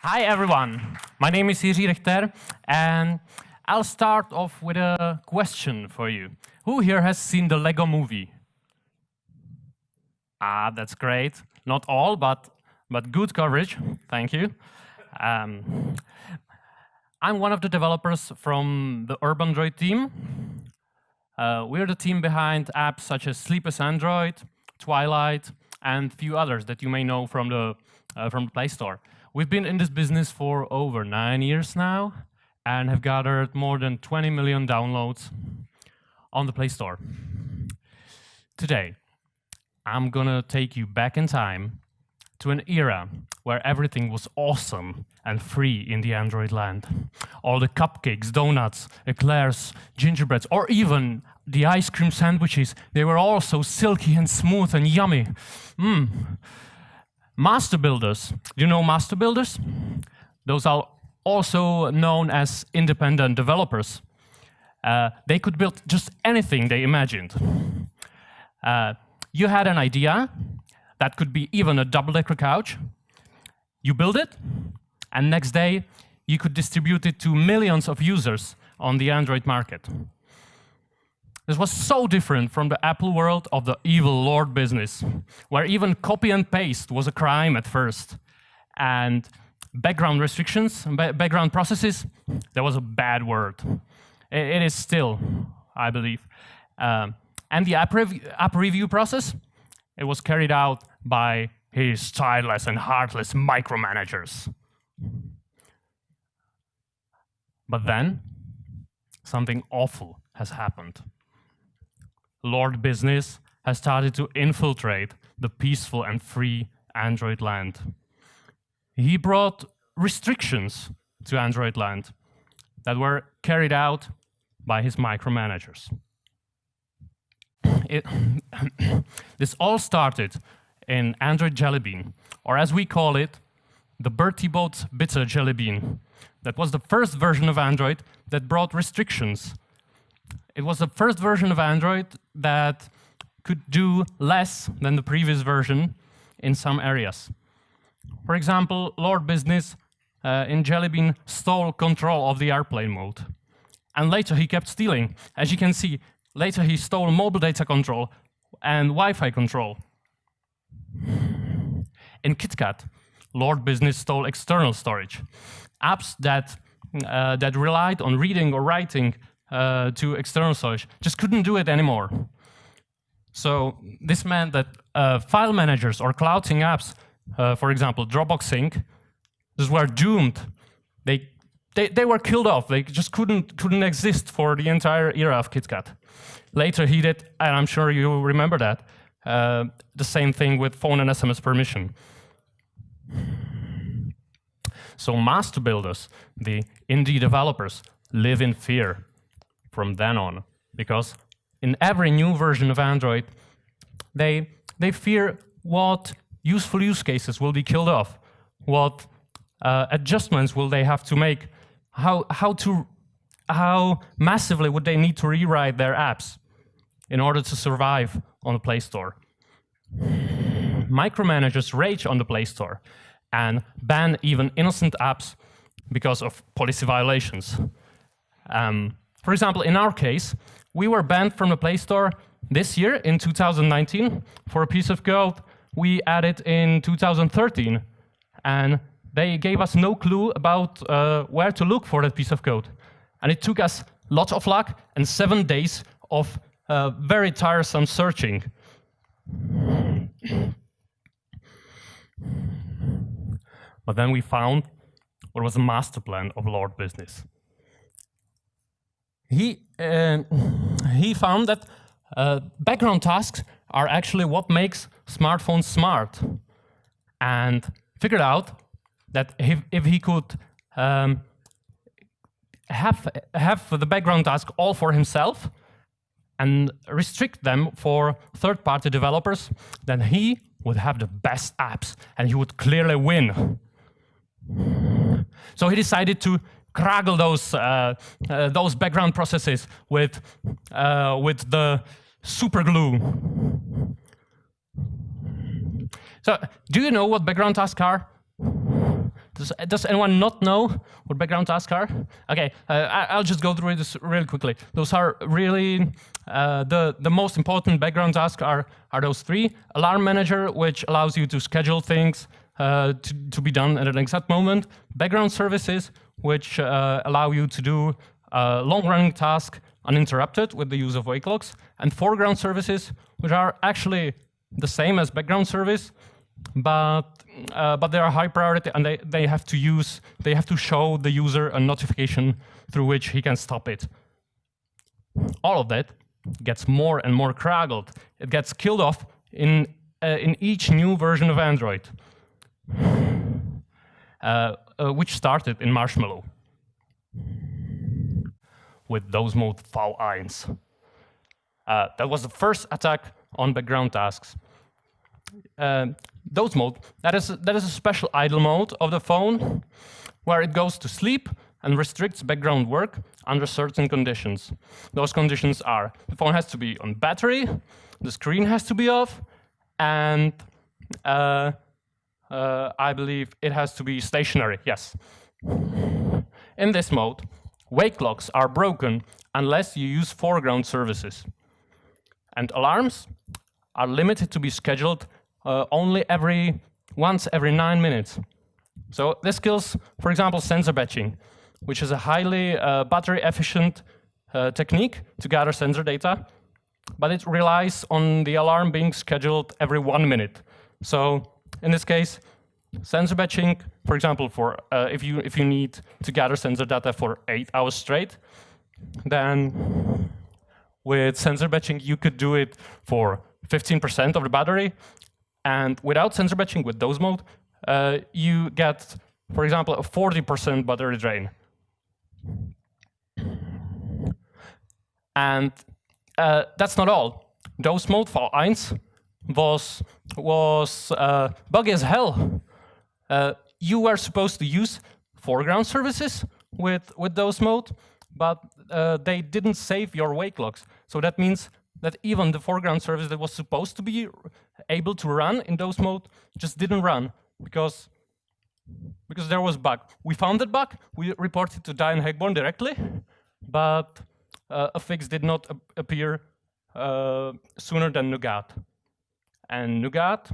Hi everyone, my name is Jiří Richter and I'll start off with a question for you. Who here has seen the Lego movie? Ah, that's great. Not all, but good coverage. Thank you. I'm one of the developers from the Urban Droid team. We're the team behind apps such as Sleepless Android, Twilight, and a few others that you may know from the Play Store. We've been in this business for over 9 years now and have gathered more than 20 million downloads on the Play Store. Today, I'm gonna take you back in time to an era where everything was awesome and free in the Android land. All the cupcakes, donuts, eclairs, gingerbreads, or even the ice cream sandwiches, they were all so silky and smooth and yummy. Master builders, do you know master builders? Those are also known as independent developers. They could build just anything they imagined. You had an idea, that could be even a double-decker couch. You build it, and next day you could distribute it to millions of users on the Android market. This was so different from the Apple world of the evil Lord business, where even copy and paste was a crime at first. And background restrictions, background processes, that was a bad word. It is still, I believe. And the app review process, it was carried out by his styleless and heartless micromanagers. But then, something awful has happened. Lord business has started to infiltrate the peaceful and free Android land. He brought restrictions to Android land that were carried out by his micromanagers. This all started in Android Jelly Bean, or as we call it, the Bertie Bott's Bitter Jelly Bean. That was the first version of Android that brought restrictions. It was the first version of Android that could do less than the previous version in some areas. For example, Lord Business in Jelly Bean stole control of the airplane mode. And later he kept stealing. As you can see, later he stole mobile data control and Wi-Fi control. In KitKat, Lord Business stole external storage. Apps that relied on reading or writing to external storage just couldn't do it anymore. So this meant that file managers or cloud sync apps, for example, Dropbox Sync, these were doomed. They were killed off. They just couldn't exist for the entire era of KitKat. Later he did, and I'm sure you remember that, the same thing with phone and SMS permission. So master builders, the indie developers, live in fear from then on, because in every new version of Android, they fear what useful use cases will be killed off, what adjustments will they have to make, how massively would they need to rewrite their apps in order to survive on the Play Store. Micromanagers rage on the Play Store and ban even innocent apps because of policy violations. For example, in our case, we were banned from the Play Store this year in 2019 for a piece of code we added in 2013. And they gave us no clue about where to look for that piece of code. And it took us lots of luck and 7 days of very tiresome searching. But then we found what was a master plan of Lord Business. He found that background tasks are actually what makes smartphones smart, and figured out that if he could have the background task all for himself and restrict them for third-party developers, then he would have the best apps and he would clearly win. So he decided to craggle those background processes with the super glue. So, do you know what background tasks are? Does anyone not know what background tasks are? Okay, I'll just go through this really quickly. Those are really the most important background tasks are those three. Alarm manager, which allows you to schedule things to be done at an exact moment. Background services, which allow you to do long-running tasks uninterrupted with the use of wake locks. And foreground services, which are actually the same as background service, but they are high priority, and they have to show the user a notification through which he can stop it. All of that gets more and more craggled. It gets killed off in each new version of Android, which started in Marshmallow with Doze mode Vltavou. That was the first attack on background tasks. Doze mode, that is a special idle mode of the phone where it goes to sleep and restricts background work under certain conditions. Those conditions are: the phone has to be on battery, the screen has to be off, and I believe it has to be stationary, yes. In this mode, wake locks are broken unless you use foreground services. And alarms are limited to be scheduled only once every 9 minutes. So this kills, for example, sensor batching, which is a highly battery-efficient technique to gather sensor data, but it relies on the alarm being scheduled every 1 minute. So in this case, sensor batching, for example, for if you need to gather sensor data for 8 hours straight, then with sensor batching you could do it for 15% of the battery, and without sensor batching, with Doze mode, you get, for example, a 40% battery drain. And that's not all. Doze mode Vltavou was buggy as hell. You were supposed to use foreground services with Doze mode, but they didn't save your wake locks. So that means that even the foreground service that was supposed to be able to run in Doze mode just didn't run because there was a bug. We found that bug, we reported to Diane Hagborn directly, but a fix did not appear sooner than Nougat. And Nougat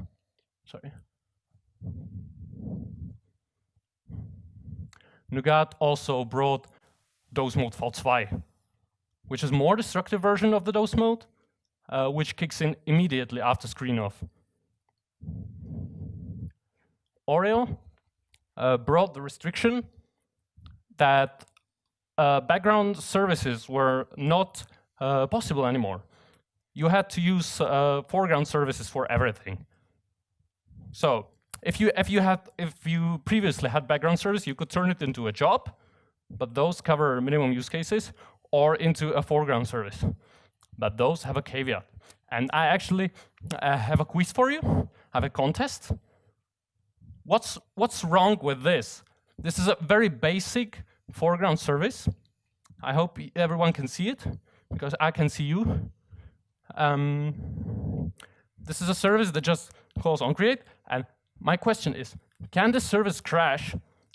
also brought Doze mode Vltavou, which is a more destructive version of the Doze mode, which kicks in immediately after screen off. Oreo brought the restriction that background services were not possible anymore. You had to use foreground services for everything. So if you previously had background service, you could turn it into a job, but those cover minimum use cases, or into a foreground service. But those have a caveat. And I actually have a quiz for you, have a contest. What's wrong with this? This is a very basic foreground service. I hope everyone can see it, because I can see you. This is a service that just calls onCreate, and my question is, can this service crash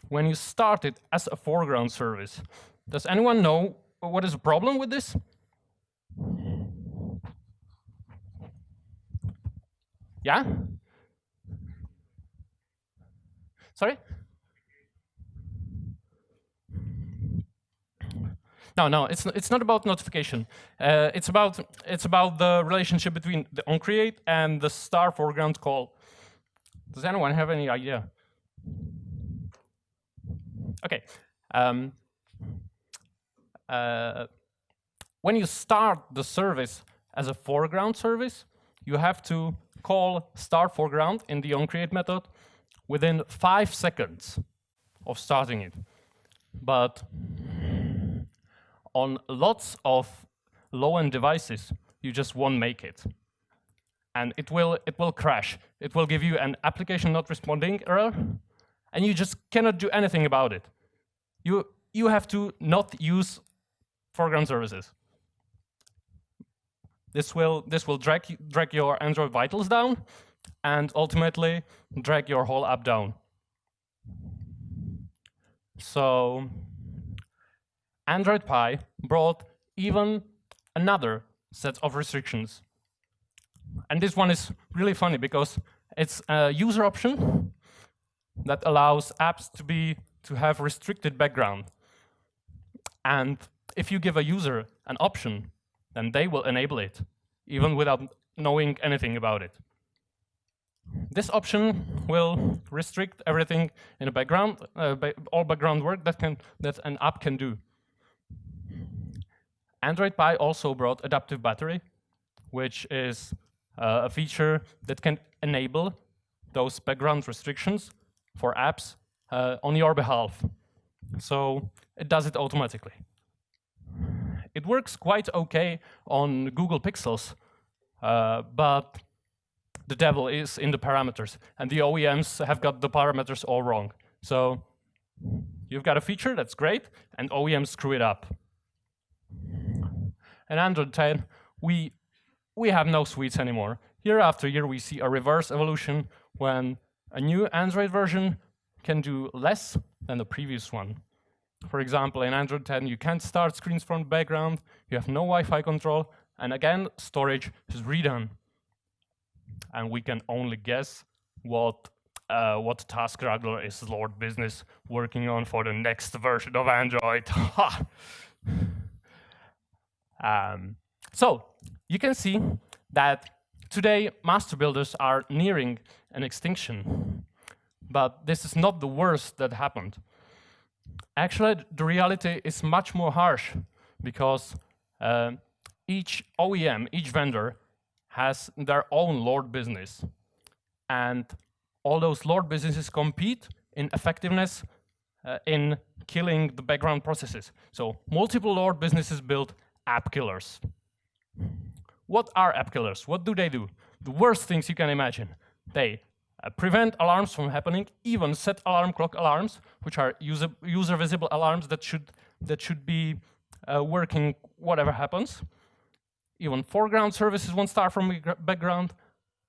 when you start it as a foreground service? Does anyone know what is the problem with this? Yeah? Sorry? No, it's not about notification. It's about the relationship between the onCreate and the star foreground call. Does anyone have any idea? Okay. When you start the service as a foreground service, you have to call star foreground in the onCreate method within 5 seconds of starting it. But on lots of low-end devices, you just won't make it. And it will crash. It will give you an application not responding error, and you just cannot do anything about it. You have to not use foreground services. This will drag your Android vitals down, and ultimately drag your whole app down. So Android Pie brought even another set of restrictions. And this one is really funny because it's a user option that allows apps to have restricted background. And if you give a user an option, then they will enable it, even without knowing anything about it. This option will restrict everything in the background, all background work that an app can do. Android Pie also brought adaptive battery, which is a feature that can enable those background restrictions for apps on your behalf. So it does it automatically. It works quite okay on Google Pixels, but the devil is in the parameters, and the OEMs have got the parameters all wrong. So you've got a feature that's great, and OEMs screw it up. In Android 10, we have no sweets anymore. Year after year, we see a reverse evolution when a new Android version can do less than the previous one. For example, in Android 10, you can't start screens from the background, you have no Wi-Fi control, and again, storage is redone. And we can only guess what task juggler is Lord Business working on for the next version of Android. So you can see that today master builders are nearing an extinction, but this is not the worst that happened. Actually, the reality is much more harsh because each OEM, each vendor, has their own Lord business. And all those Lord businesses compete in effectiveness in killing the background processes. So multiple Lord businesses build app killers. What are app killers? What do? The worst things you can imagine. They prevent alarms from happening, even set alarm clock alarms, which are user visible alarms that should be working whatever happens. Even foreground services won't start from the background.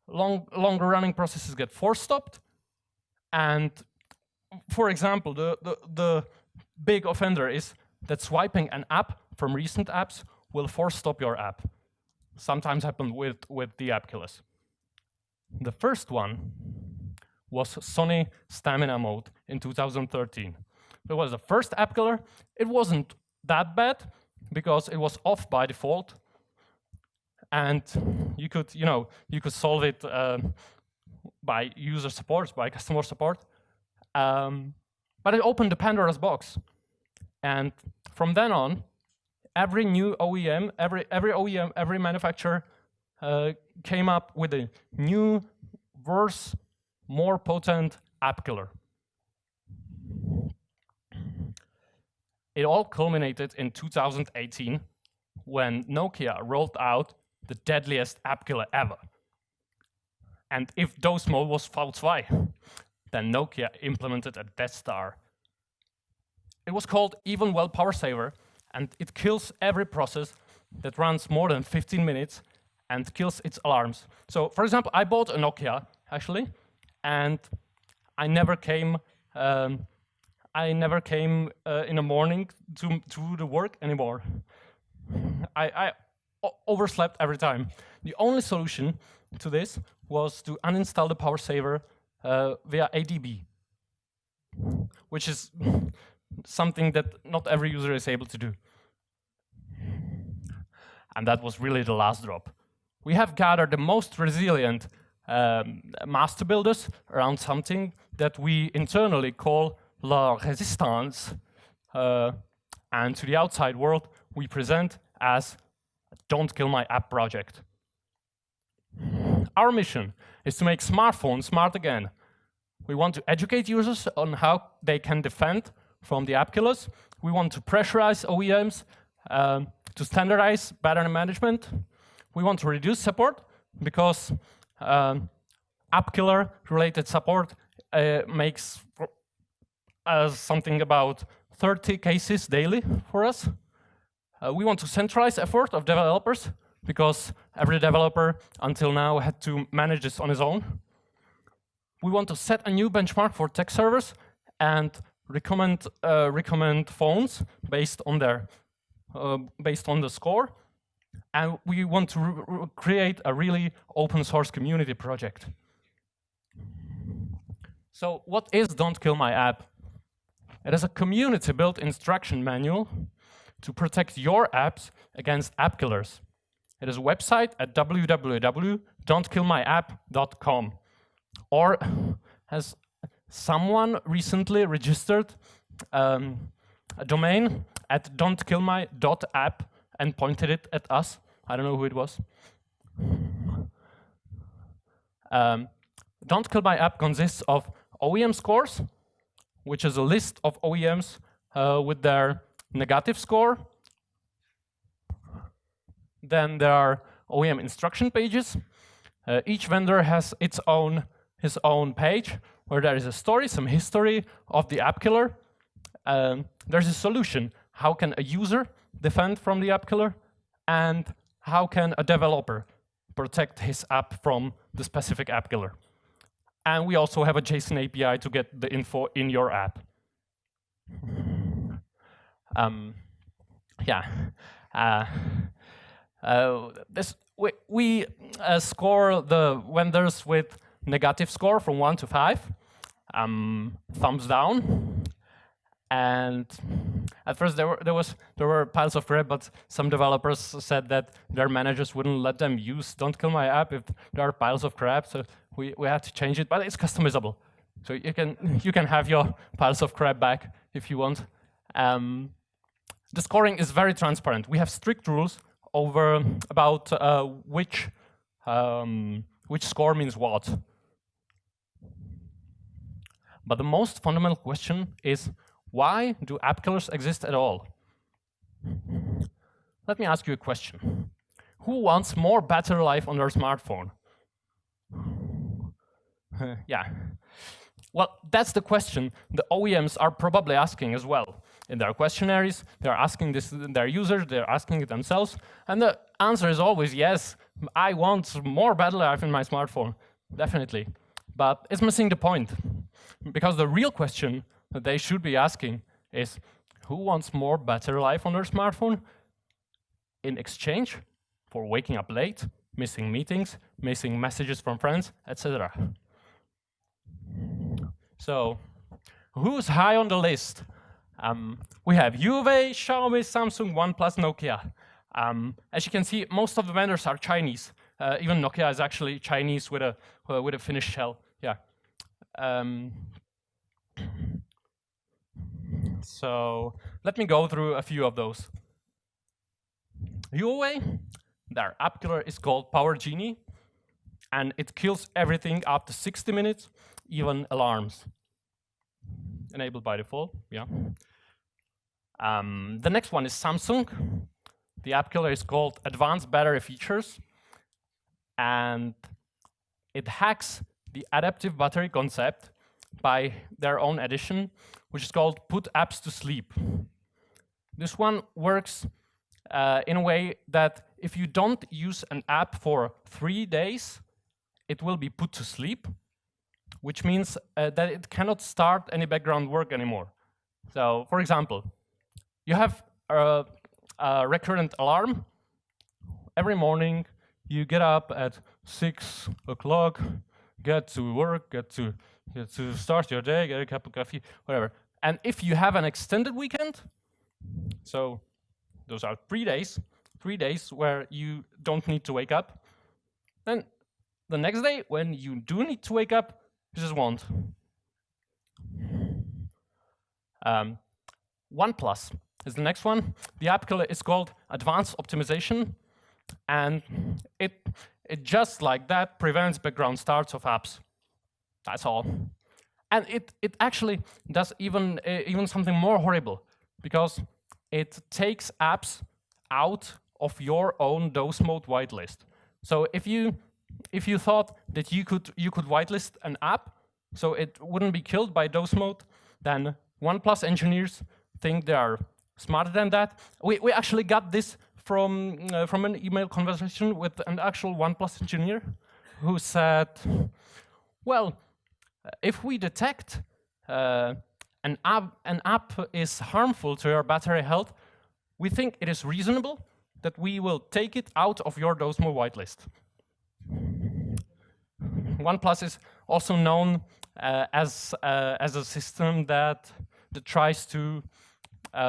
Longer running processes get force stopped. And for example, the big offender is that swiping an app from recent apps will force stop your app. Sometimes happen with the app killers. The first one was Sony Stamina Mode in 2013. It was the first app killer. It wasn't that bad because it was off by default. And you could solve it by user support, by customer support. But it opened the Pandora's box. And from then on, every new OEM, every manufacturer came up with a new, worse, more potent app killer. It all culminated in 2018 when Nokia rolled out the deadliest app killer ever. And if Doze mode was V2, then Nokia implemented a Death Star. It was called Even Well Power Saver, and it kills every process that runs more than 15 minutes and kills its alarms. So, for example, I bought a Nokia, actually, and I never came in the morning to the work anymore. I overslept every time. The only solution to this was to uninstall the power saver via ADB, which is something that not every user is able to do. And that was really the last drop. We have gathered the most resilient master builders around something that we internally call la Resistance, and to the outside world we present as "Don't kill my app project." Our mission is to make smartphones smart again. We want to educate users on how they can defend from the app killers. We want to pressurize OEMs to standardize pattern management. We want to reduce support because app killer related support makes something about 30 cases daily for us. We want to centralize effort of developers because every developer until now had to manage this on his own. We want to set a new benchmark for tech servers and recommend phones based on the score, and we want to create a really open source community project. So what is Don't Kill My App? It is a community-built instruction manual to protect your apps against app killers. It is a website at www.don'tkillmyapp.com. Or has someone recently registered a domain at don'tkillmy.app and pointed it at us? I don't know who it was. Don't Kill My App consists of OEM scores, which is a list of OEMs with their negative score. Then there are OEM instruction pages. Each vendor has his own page where there is a story, some history of the app killer. There's a solution. How can a user defend from the app killer? And how can a developer protect his app from the specific app killer? And we also have a JSON API to get the info in your app. We score the vendors with negative score from 1 to 5, thumbs down. And at first there were piles of crap, but some developers said that their managers wouldn't let them use Don't Kill My App if there are piles of crap. So we had to change it, but it's customizable. So you can have your piles of crap back if you want. The scoring is very transparent. We have strict rules about which score means what. But the most fundamental question is, why do app killers exist at all? Let me ask you a question. Who wants more battery life on their smartphone? Yeah. Well, that's the question the OEMs are probably asking as well. In their questionnaires, they're asking this their users, they're asking it themselves, and the answer is always yes, I want more battery life in my smartphone, definitely. But it's missing the point, because the real question that they should be asking is, who wants more battery life on their smartphone in exchange for waking up late, missing meetings, missing messages from friends, etc. So, who's high on the list? We have Huawei, Xiaomi, Samsung, OnePlus, Nokia. As you can see, most of the vendors are Chinese. Even Nokia is actually Chinese with a Finnish shell. Yeah. So let me go through a few of those. Huawei, their app killer is called Power Genie, and it kills everything after 60 minutes, even alarms. Enabled by default, yeah. The next one is Samsung. The app killer is called Advanced Battery Features, and it hacks the adaptive battery concept by their own addition, which is called Put Apps to Sleep. This one works in a way that if you don't use an app for 3 days, it will be put to sleep, which means that it cannot start any background work anymore. So, for example, you have a recurrent alarm. Every morning, you get up at 6 o'clock, get to work, get to start your day, get a cup of coffee, whatever. And if you have an extended weekend, so those are 3 days where you don't need to wake up, then the next day, when you do need to wake up, you just won't. OnePlus is the next one. The app killer is called Advanced Optimization, and it just like that prevents background starts of apps. That's all. And it actually does even something more horrible, because it takes apps out of your own Doze mode whitelist. So if you thought that you could whitelist an app so it wouldn't be killed by Doze mode, then OnePlus engineers think they are smarter than that. We actually got this from an email conversation with an actual OnePlus engineer who said, well, if we detect an app is harmful to your battery health, we think it is reasonable that we will take it out of your Dozemo whitelist. OnePlus is also known as a system that tries to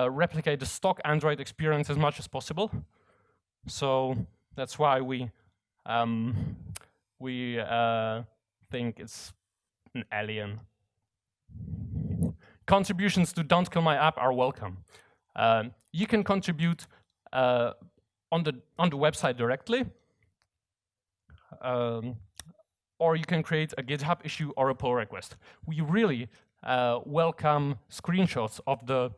replicate the stock Android experience as much as possible. So that's why we think it's an alien. Contributions to Don't Kill My App are welcome. You can contribute on the website directly, or you can create a GitHub issue or a pull request. We really welcome screenshots of the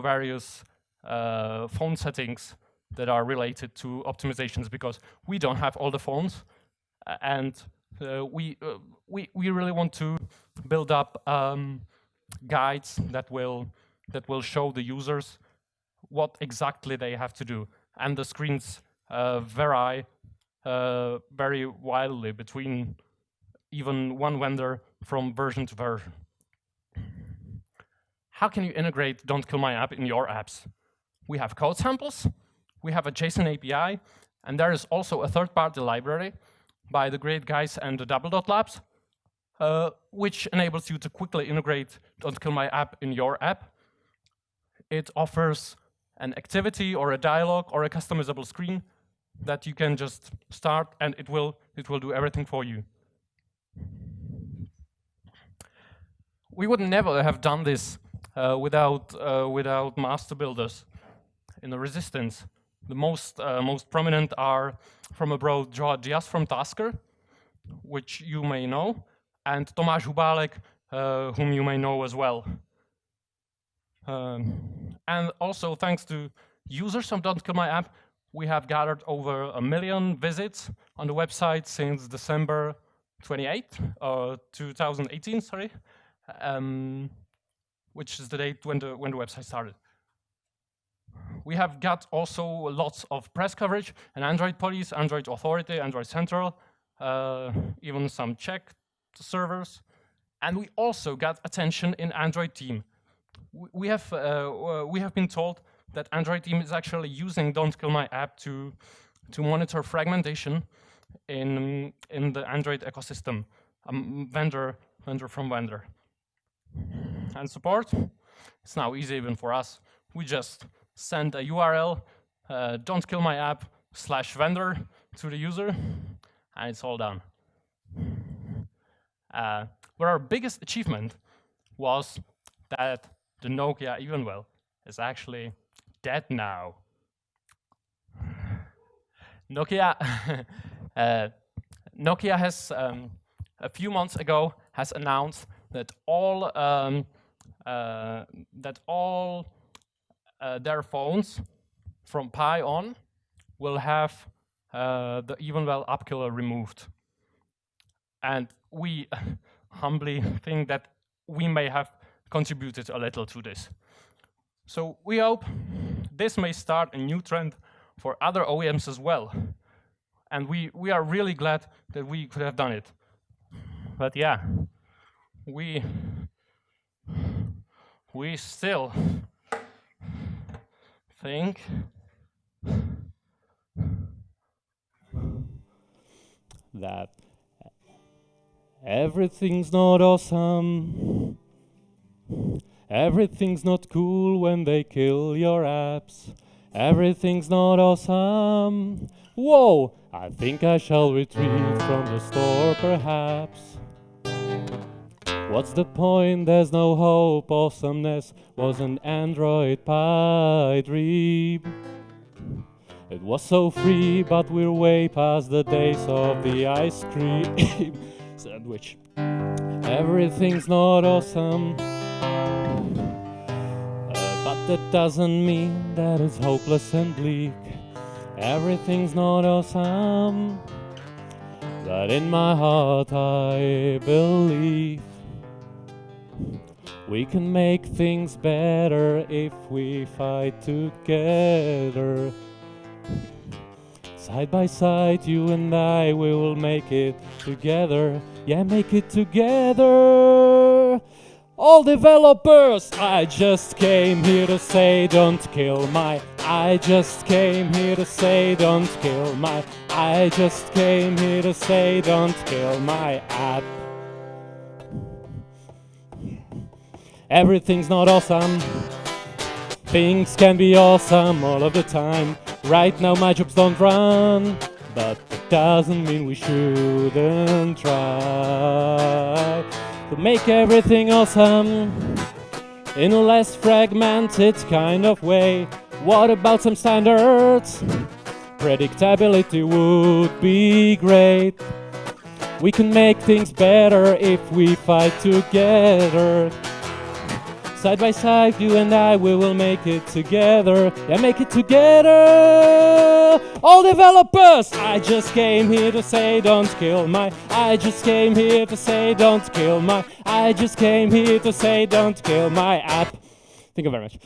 various phone settings that are related to optimizations, because we don't have all the phones, and we really want to build up guides that will show the users what exactly they have to do, and the screens vary very wildly between even one vendor from version to version. How can you integrate Don't Kill My App in your apps? We have code samples, we have a JSON API, and there is also a third-party library by the great guys and the Double Dot Labs, which enables you to quickly integrate Don't Kill My App in your app. It offers an activity or a dialogue or a customizable screen that you can just start, and it will do everything for you. We would never have done this without master builders in the Resistance. The most prominent are from abroad Jiří from Tasker, which you may know, and Tomáš Hubálek, whom you may know as well. And also, thanks to users from Don't Kill My App, we have gathered over 1 million visits on the website since December 2018, sorry, which is the date when the website started. We have got also lots of press coverage, and Android Police, Android Authority, Android Central, even some Czech servers, and we also got attention in Android Team. We have been told that Android Team is actually using Don't Kill My App to monitor fragmentation in the Android ecosystem, vendor from vendor. And support, it's now easy even for us. We just send a URL, Don't Kill My App /vendor to the user, and it's all done. But our biggest achievement was that the Nokia Evenwell is actually dead now. Nokia has a few months ago has announced that all their phones from Pi on will have the Evenwell app killer removed, and we humbly think that we may have contributed a little to this. So we hope this may start a new trend for other OEMs as well, and we are really glad that we could have done it. But yeah, we still think that everything's not awesome, everything's not cool when they kill your apps, everything's not awesome. Whoa, I think I shall retreat from the store perhaps. What's the point? There's no hope. Awesomeness was an Android Pie dream. It was so free, but we're way past the days of the ice cream sandwich. Everything's not awesome, but that doesn't mean that it's hopeless and bleak. Everything's not awesome, but in my heart I believe we can make things better if we fight together. Side by side, you and I, we will make it together. Yeah, make it together. All developers, I just came here to say don't kill my. I just came here to say don't kill my. I just came here to say don't kill my app. Everything's not awesome. Things can be awesome all of the time. Right now my jobs don't run, but that doesn't mean we shouldn't try to make everything awesome in a less fragmented kind of way. What about some standards? Predictability would be great. We can make things better if we fight together. Side by side, you and I, we will make it together. Yeah, make it together. All developers, I just came here to say don't kill my. I just came here to say don't kill my. I just came here to say don't kill my app. Thank you very much.